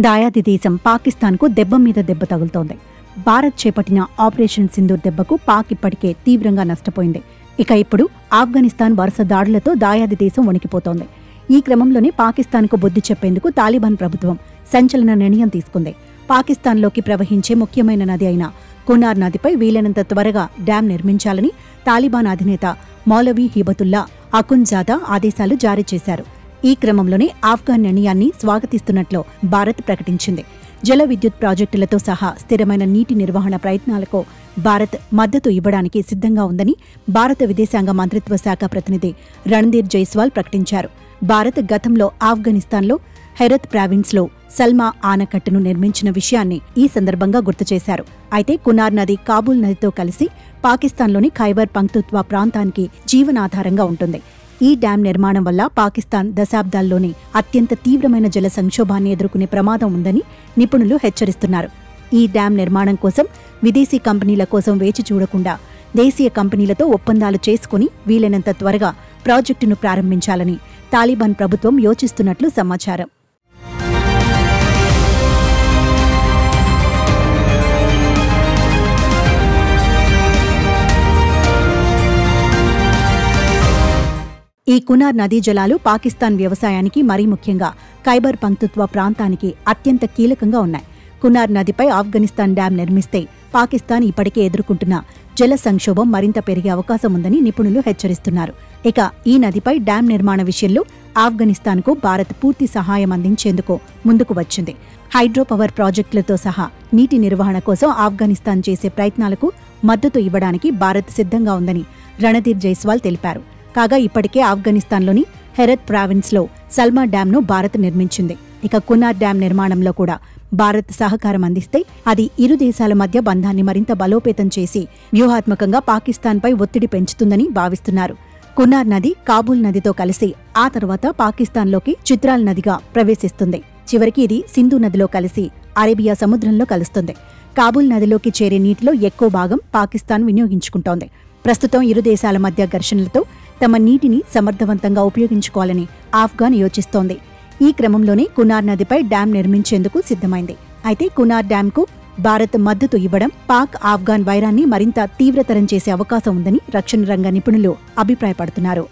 దాయాది దేశం పాకిస్తాన్కు దెబ్బ మీద దెబ్బ తగులుతోంది. భారత్ చేపట్టిన ఆపరేషన్ సింధూర్ దెబ్బకు పాక్ ఇప్పటికే తీవ్రంగా నష్టపోయింది. ఇక ఇప్పుడు ఆఫ్ఘనిస్తాన్ వరుస దాడులతో దాయాది దేశం వణికిపోతోంది. ఈ క్రమంలోనే పాకిస్తాన్కు బుద్ధి చెప్పేందుకు తాలిబాన్ ప్రభుత్వం సంచలన నిర్ణయం తీసుకుంది. పాకిస్తాన్లోకి ప్రవహించే ముఖ్యమైన నది అయిన కునార్ నదిపై వీలైనంత త్వరగా డ్యాం నిర్మించాలని తాలిబాన్ అధినేత మౌలవీ హిబతుల్లా అఖుంజాదా ఆదేశాలు జారీ చేశారు. ఈ క్రమంలోనే ఆఫ్ఘన్ నిర్ణయాన్ని స్వాగతిస్తున్నట్లు భారత్ ప్రకటించింది. జల విద్యుత్ ప్రాజెక్టులతో సహా స్థిరమైన నీటి నిర్వహణ ప్రయత్నాలకు భారత్ మద్దతు ఇవ్వడానికి సిద్ధంగా ఉందని భారత విదేశాంగ మంత్రిత్వ శాఖ ప్రతినిధి రణ్ధీర్ జైస్వాల్ ప్రకటించారు. భారత్ గతంలో ఆఫ్ఘనిస్తాన్లో హెరత్ ప్రావిన్స్లో సల్మా ఆనకట్టును నిర్మించిన విషయాన్ని ఈ సందర్భంగా గుర్తు చేశారు. అయితే కునార్ నది కాబూల్ నదితో కలిసి పాకిస్తాన్లోని ఖైబర్ పంక్తుత్వా ప్రాంతానికి జీవనాధారంగా ఉంటుంది. ఈ డ్యాం నిర్మాణం వల్ల పాకిస్తాన్ దశాబ్దాల్లోని అత్యంత తీవ్రమైన జల సంక్షోభాన్ని ఎదుర్కొనే ప్రమాదం ఉందని నిపుణులు హెచ్చరిస్తున్నారు. ఈ డ్యాం నిర్మాణం కోసం విదేశీ కంపెనీల కోసం వేచి చూడకుండా దేశీయ కంపెనీలతో ఒప్పందాలు చేసుకుని వీలైనంత త్వరగా ప్రాజెక్టును ప్రారంభించాలని తాలిబాన్ ప్రభుత్వం యోచిస్తున్నట్లు సమాచారం. ఈ కునార్ నదీ జలాలు పాకిస్తాన్ వ్యవసాయానికి మరీ ముఖ్యంగా ఖైబర్ పంక్తుత్వా ప్రాంతానికి అత్యంత కీలకంగా ఉన్నాయి. కునార్ నదిపై ఆఫ్ఘనిస్తాన్ డ్యాం నిర్మిస్తే పాకిస్తాన్ ఇప్పటికే ఎదుర్కొంటున్న జల సంక్షోభం మరింత పెరిగే అవకాశం ఉందని నిపుణులు హెచ్చరిస్తున్నారు. ఇక ఈ నదిపై డ్యాం నిర్మాణ విషయంలో ఆఫ్ఘనిస్తాన్కు భారత్ పూర్తి సహాయం అందించేందుకు ముందుకు వచ్చింది. హైడ్రో పవర్ ప్రాజెక్టులతో సహా నీటి నిర్వహణ కోసం ఆఫ్ఘనిస్తాన్ చేసే ప్రయత్నాలకు మద్దతు ఇవ్వడానికి భారత్ సిద్ధంగా ఉందని రణధీర్ జైస్వాల్ తెలిపారు. కాగా ఇప్పటికే ఆఫ్ఘనిస్తాన్లోని హెరత్ ప్రావిన్స్లో సల్మా డ్యాంను భారత్ నిర్మించింది. ఇక కునార్ డ్యాం నిర్మాణంలో కూడా భారత్ సహకారం అందిస్తే అది ఇరు దేశాల మధ్య బంధాన్ని మరింత బలోపేతం చేసి వ్యూహాత్మకంగా పాకిస్తాన్పై ఒత్తిడి పెంచుతుందని భావిస్తున్నారు. కునార్ నది కాబూల్ నదితో కలిసి ఆ తర్వాత పాకిస్తాన్లోకి చిత్రాల్ నదిగా ప్రవేశిస్తుంది. చివరికి ఇది సింధు నదిలో కలిసి అరేబియా సముద్రంలో కలుస్తుంది. కాబూల్ నదిలోకి చేరే నీటిలో ఎక్కువ భాగం పాకిస్తాన్ వినియోగించుకుంటోంది. ప్రస్తుతం ఇరు దేశాల మధ్య ఘర్షణలతో తమ నీటిని సమర్థవంతంగా ఉపయోగించుకోవాలని ఆఫ్ఘాన్ యోచిస్తోంది. ఈ క్రమంలోనే కునార్ నదిపై డ్యాం నిర్మించేందుకు సిద్ధమైంది. అయితే కునార్ డ్యాంకు భారత్ మద్దతు ఇవ్వడం పాక్ ఆఫ్ఘాన్ వైరాన్ని మరింత తీవ్రతరం చేసే అవకాశం ఉందని రక్షణ రంగ నిపుణులు అభిప్రాయపడుతున్నారు.